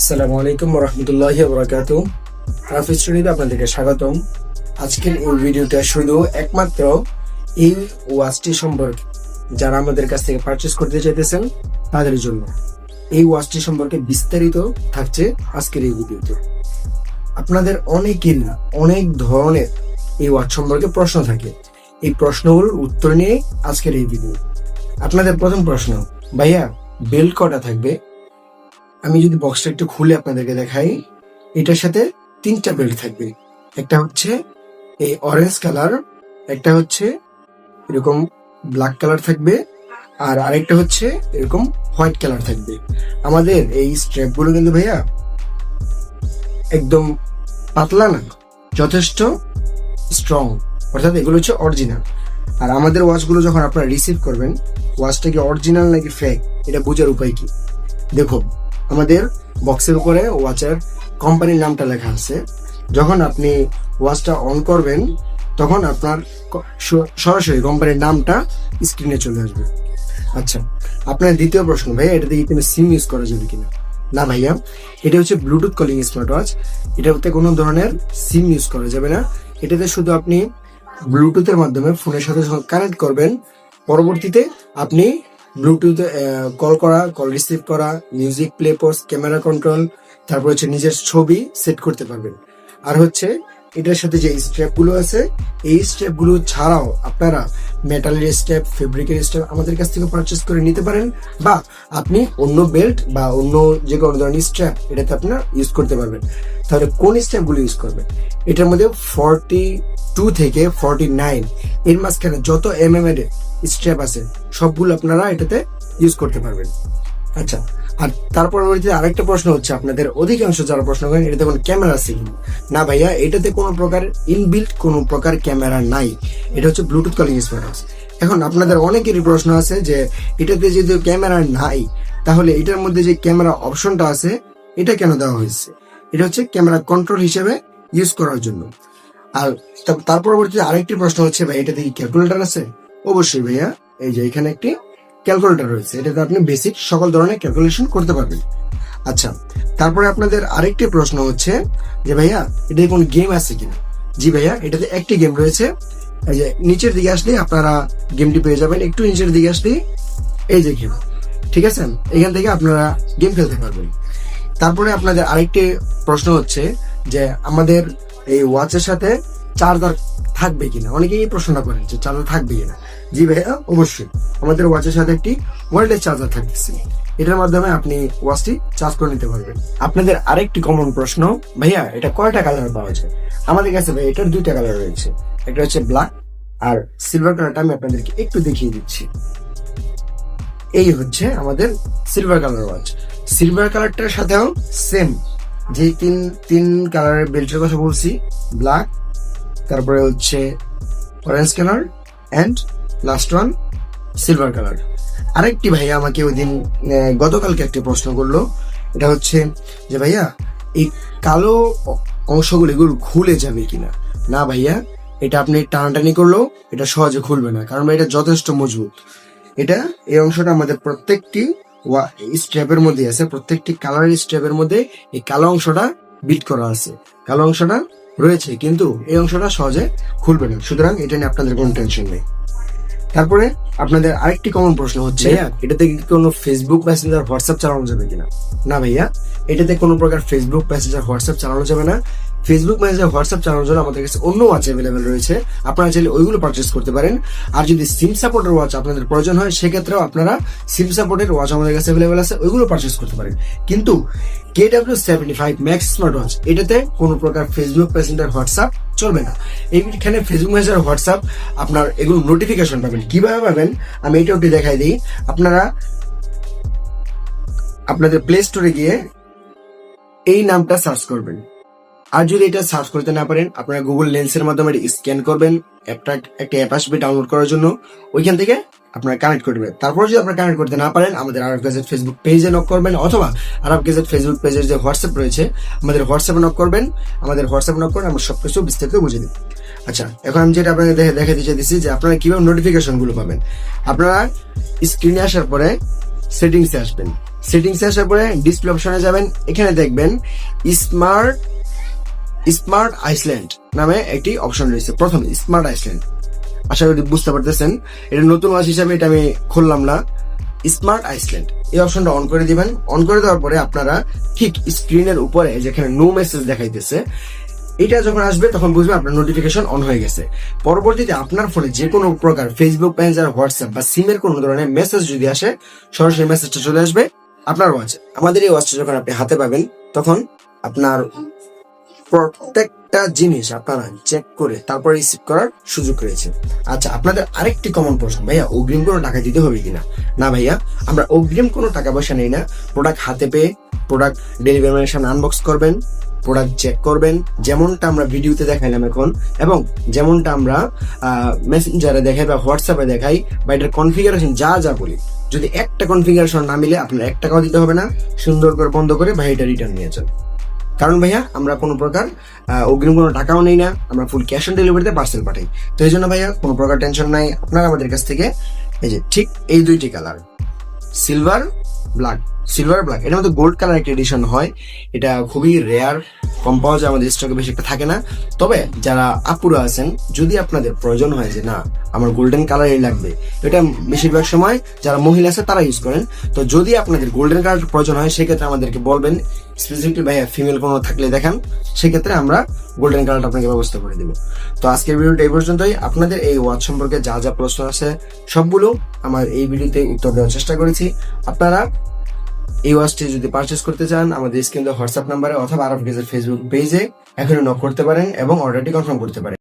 আসসালামু আলাইকুম রহমতুল্লাহি বারাকাতুহু। রাফি স্টুডিওতে আপনাদেরকে স্বাগতম। আজকের এই ভিডিওটা শুধু একমাত্র এই ওয়াচটি সম্পর্কে যারা আমাদের কাছ থেকে পারচেস করতে চাইতেছেন তাদের জন্য। এই ওয়াচটি সম্পর্কে বিস্তারিত থাকছে আজকের এই ভিডিওতে। আপনাদের অনেকের অনেক ধরনের এই ওয়াচ সম্পর্কে প্রশ্ন থাকে, এই প্রশ্নগুলোর উত্তর নিয়ে আজকের এই ভিডিও। আপনাদের প্রথম প্রশ্ন, ভাইয়া বেল্ট কটা থাকবে? আমি যদি বক্সটা একটু খুলে আপনাদেরকে দেখাই, এটার সাথে 3টা বেল্ট থাকবে। একটা হচ্ছে এই অরেঞ্জ কালার, একটা হচ্ছে এরকম ব্ল্যাক কালার থাকবে, আর আরেকটা হচ্ছে এরকম হোয়াইট কালার থাকবে। আমাদের এই স্ট্র্যাপ গুলো কিন্তু ভাইয়া একদম পাতলা না, যথেষ্ট স্ট্রং, অর্থাৎ এগুলো হচ্ছে অরিজিনাল। আর আমাদের ওয়াচগুলো যখন আপনারা রিসিভ করবেন, ওয়াচটা কি অরিজিনাল নাকি ফেক এটা বোঝার উপায় কি? দেখো, আমাদের বক্সের উপরে ওয়াচের কোম্পানির নামটা লেখা আছে। যখন আপনি ওয়াচটা অন করবেন তখন আপনার সরাসরি কোম্পানির নামটা স্ক্রিনে চলে আসবে। আচ্ছা, আপনার দ্বিতীয় প্রশ্ন, ভাইয়া এটা দিয়ে কোনো সিম ইউজ করা যাবে কিনা? না ভাইয়া, এটা হচ্ছে ব্লুটুথ কলিং স্মার্ট ওয়াচ। এটাতে কোনো ধরনের সিম ইউজ করা যাবে না। এটাতে শুধু আপনি ব্লুটুথের মাধ্যমে ফোনের সাথে কানেক্ট করবেন। পরবর্তীতে আপনি ব্লুটুথ কল রিসিভ করা, music play post, camera control, তারপর হচ্ছে নিজের ছবি সেট করতে পারবেন। আর হচ্ছে এটার সাথে যে স্ট্র্যাপ গুলো আছে, এই স্ট্র্যাপ গুলো ছাড়াও আপনারা মেটালের স্ট্র্যাপ, ফেব্রিকের স্ট্র্যাপ আমাদের কাছ থেকে পারচেস করে নিতে পারেন, বা আপনি অন্য বেল্ট বা অন্য যে কোনো ধরনের স্ট্র্যাপ এটাতে আপনারা ইউজ করতে পারবেন। তাহলে কোন স্ট্র্যাপ গুলো ইউজ করবেন? এটার মধ্যে 42 থেকে 49 এর মাঝখানে যত এর স্ট্র্যাপ আছে সবগুলো আপনারা এটাতে ইউজ করতে পারবেন। আচ্ছা, আর তার পরবর্তীতে আরেকটা প্রশ্ন হচ্ছে, আপনাদের অধিকাংশ যারা প্রশ্ন করেন এটাতে কোনো ক্যামেরা আছে কিনা? না ভাইয়া, এটাতে কোনো প্রকার ইনবিল্ট কোনো প্রকার ক্যামেরা নাই। এটা হচ্ছে ব্লুটুথ কলিং স্মার্ট ওয়াচ। এখন আপনাদের অনেকেরই প্রশ্ন আছে যে এটাতে যদি ক্যামেরা নাই তাহলে এটার মধ্যে যে ক্যামেরা অপশনটা আছে এটা কেন দেওয়া হয়েছে? এটা হচ্ছে ক্যামেরা কন্ট্রোল হিসেবে ইউজ করার জন্য। আর তার পরবর্তীতে আরেকটি প্রশ্ন হচ্ছে, ভাই এটাতে কি ক্যালকুলেটর আছে? অবশ্যই ভাইয়া, এই যে এখানে একটি ক্যালকুলেটর রয়েছে, এটাতে আপনি বেসিক সকল ধরনের ক্যালকুলেশন করতে পারবেন। আচ্ছা, তারপরে আপনাদের আরেকটি প্রশ্ন হচ্ছে যে ভাইয়া এটাতে কোনো গেম আছে কিনা? জি ভাইয়া, এটাতে একটি গেম রয়েছে। এই যে নিচের দিকে আসলে আপনারা গেমটি পেয়ে যাবেন, একটু নিচের দিকে আসলে এই যে গেম, ঠিক আছে, এখান থেকে আপনারা গেম খেলতে পারবেন। তারপরে আপনাদের আরেকটি প্রশ্ন হচ্ছে যে আমাদের এই ওয়াচের সাথে চার্জার থাকবে কিনা? অনেকেই এই প্রশ্নটা করেন যে চার্জার থাকবে কিনা। জি ভাইয়া, অবশ্যই আমাদের ওয়াচের সাথে একটি ওয়ারলেস চার্জার থাকতেছে। এটার মাধ্যমে আপনি ওয়াচটি চার্জ করে নিতে পারবেন। আপনাদের আরেকটি কমন প্রশ্ন, ভাইয়া এটা কয়টা কালার পাওয়া যায়? আমাদের কাছে ভাই এটার 2টা কালার রয়েছে, একটা হচ্ছে ব্ল্যাক আর সিলভার কালারটা আমি আপনাদেরকে একটু দেখিয়ে দিচ্ছি। এই হচ্ছে আমাদের সিলভার কালার ওয়াচ। সিলভার কালারটার সাথেও সেম যে তিন কালারের বেল্টের কথা বলছি, ব্ল্যাক, তারপরে হচ্ছে orange colour and last one silver colour. আরেকটি ভাইয়া আমাকে ওই দিন গতকালকে একটা প্রশ্ন করলো, এটা হচ্ছে যে ভাইয়া এই কালো অংশগুলো এগুলো খুলে যাবে কিনা? না ভাইয়া, এটা আপনি টানাটানি করলেও এটা সহজে খুলবে না, কারণ এটা যথেষ্ট মজবুত। এটা এই অংশটা আমাদের প্রত্যেকটি স্ট্র্যাপের মধ্যে আছে, প্রত্যেকটি কালারের স্ট্র্যাপের মধ্যে এই কালো অংশটা বিট করা আছে, কালো অংশটা রয়েছে, কিন্তু এই অংশটা সহজে খুলবে না, সুতরাং এটা নিয়ে আপনাদের কোনো টেনশন নেই। তারপরে আপনাদের আরেকটি কমন প্রশ্ন হচ্ছে, এটাতে কি কোনো ফেসবুক মেসেঞ্জার, হোয়াটসঅ্যাপ চালানো যাবে কিনা? না ভাইয়া, এটাতে কোনো প্রকার ফেসবুক মেসেঞ্জার, হোয়াটসঅ্যাপ চালানো যাবে না। ফেসবুক মেসেঞ্জার, হোয়াটসঅ্যাপ চালানোর জন্য আমাদের কাছে অন্য ওয়াচ অ্যাভেলেবেল রয়েছে, আপনারা চাইলে ওইগুলো পারচেস করতে পারেন। আর যদি সিম সাপোর্টের ওয়াচ আপনাদের প্রয়োজন হয় সেক্ষেত্রেও আপনারা সিম সাপোর্টের ওয়াচ আমাদের কাছে অ্যাভেলেবেল আছে, ওইগুলো পারচেস করতে পারেন। কিন্তু KW75 ম্যাক্স স্মার্ট ওয়াচ এটাতে কোনো প্রকার ফেসবুক মেসেঞ্জার, হোয়াটসঅ্যাপ চলবে না। এইখানে ফেসবুক মেসেঞ্জার, হোয়াটসঅ্যাপ আপনার এগুলো নোটিফিকেশন পাবেন। কিভাবে পাবেন আমি এটা একটু দেখাই দিই। আপনারা আপনাদের প্লে স্টোরে গিয়ে এই নামটা সার্চ করবেন, আর যদি এটা সার্চ করতে না পারেন আপনারা গুগল লেন্সের মাধ্যমে স্ক্যান করবেন, একটা অ্যাপ আসবে ডাউনলোড করার জন্য, ওইখান থেকে আপনারা কানেক্ট করবেন। তারপর যদি আপনারা কানেক্ট করতে না পারেন আমাদের আরব গ্যাজেট ফেসবুক পেজে নক করবেন, অথবা আরব গ্যাজেট ফেসবুক পেজের যে হোয়াটসঅ্যাপ রয়েছে আমাদের হোয়াটসঅ্যাপে নক করবেন। আমাদের হোয়াটসঅ্যাপে নক করে আমরা সবকিছু বিস্তারিত বুঝে দিই। আচ্ছা, এখন আমি যেটা আপনাদের দেখাতে চাইতেছি যে আপনারা কিভাবে নোটিফিকেশন গুলো পাবেন। আপনারা স্ক্রিনে আসার পরে সেটিংসে আসবেন, সেটিংসে আসার পরে ডিসপ্লে অপশনে যাবেন, এখানে দেখবেন স্মার্ট আইসল্যান্ড নামে একটি অপশন রয়েছে। প্রথম স্মার্ট আইসল্যান্ড, আশা করি বুঝতে পারতেছেন। এটা নতুন ওয়াচ হিসাবে এটা আমি খুললাম না। স্মার্ট আইসল্যান্ড এই অপশনটা অন করে দিবেন। অন করে দেওয়ার পরে আপনারা ঠিক স্ক্রিনের উপরে যেখানে নো মেসেজ দেখাইতেছে, এটা যখন আসবে তখন বুঝবেন আপনার নোটিফিকেশন অন হয়ে গেছে। পরবর্তীতে আপনার ফোনে যে কোনো প্রকার ফেসবুক, মেসেঞ্জার, হোয়াটসঅ্যাপ বা সিমের কোনো ধরনের মেসেজ যদি আসে, সরাসরি মেসেজটা চলে আসবে আপনার ওয়াচে। আমাদের এই ওয়াচটা যখন আপনি হাতে পাবেন তখন আপনার প্রত্যেকটা জিনিস আপনারা চেক করে তারপর রিসিভ করার সুযোগ রয়েছে। আচ্ছা, আপনাদের আরেকটি কমন প্রশ্ন, ভাইয়া অগ্রিম কোনো টাকা দিতে হবে কিনা? না ভাইয়া, আমরা অগ্রিম কোনো টাকা পয়সা নেই না। প্রোডাক্ট হাতে পেয়ে প্রোডাক্ট ডেলিভারি ম্যানের সামনে আনবক্স করবেন, প্রোডাক্ট চেক করবেন, যেমনটা আমরা ভিডিওতে দেখাইলাম এখন, এবং যেমনটা আমরা মেসেঞ্জারে দেখাই বা হোয়াটসঅ্যাপে দেখাই বা এটার কনফিগারেশন যা বলি, যদি একটা কনফিগারেশন না মিলে আপনার 1 টাকাও দিতে হবে না। সুন্দর করে বন্ধ করে ভাই এটা রিটার্ন নিয়ে যান। কারণ ভাইয়া আমরা কোনো প্রকার অগ্রিম কোনো টাকাও নেই না, আমরা ফুল ক্যাশ অন ডেলিভারিতে পার্সেল পাঠাই। তো এই জন্য ভাইয়া কোনো প্রকার টেনশন নাই। আপনারা আমাদের কাছ থেকে এই যে ঠিক এই 2টি কালার, সিলভার ব্ল্যাক, এটার মধ্যে গোল্ড কালার একটা এডিশন হয়, এটা খুবই রেয়ার, কম পাওয়া যায়, আমাদের স্টকে বেশি একটা থাকে না। তবে যারা আপুরা আছেন, যদি আপনাদের প্রয়োজন হয় যে না আমার গোল্ডেন কালারই লাগবে, এটা বেশিরভাগ সময় যারা মহিলা আছে তারা ইউজ করেন। তো যদি আপনাদের গোল্ডেন কালার প্রয়োজন হয় সেক্ষেত্রে আমাদেরকে বলবেন, স্পেসিফিকলি ভাইয়া ফিমেল কোনো থাকলে দেখান, সেক্ষেত্রে আমরা গোল্ডেন কালারটা আপনাকে ব্যবস্থা করে দেবো। তো আজকের ভিডিওটা এই পর্যন্তই। আপনাদের এই ওয়াচ সম্পর্কে যা প্রশ্ন আছে সবগুলো আমার এই ভিডিওতে উত্তর দেওয়ার চেষ্টা করেছি। আপনারা এই ওয়াচটি যদি পারচেস করতে চান, আমাদের স্ক্রিনে হোয়াটসঅ্যাপ নাম্বারে অথবা আরব গেজের ফেসবুক পেজে এখনই নক করতে পারেন এবং অর্ডারটি কনফার্ম করতে পারেন।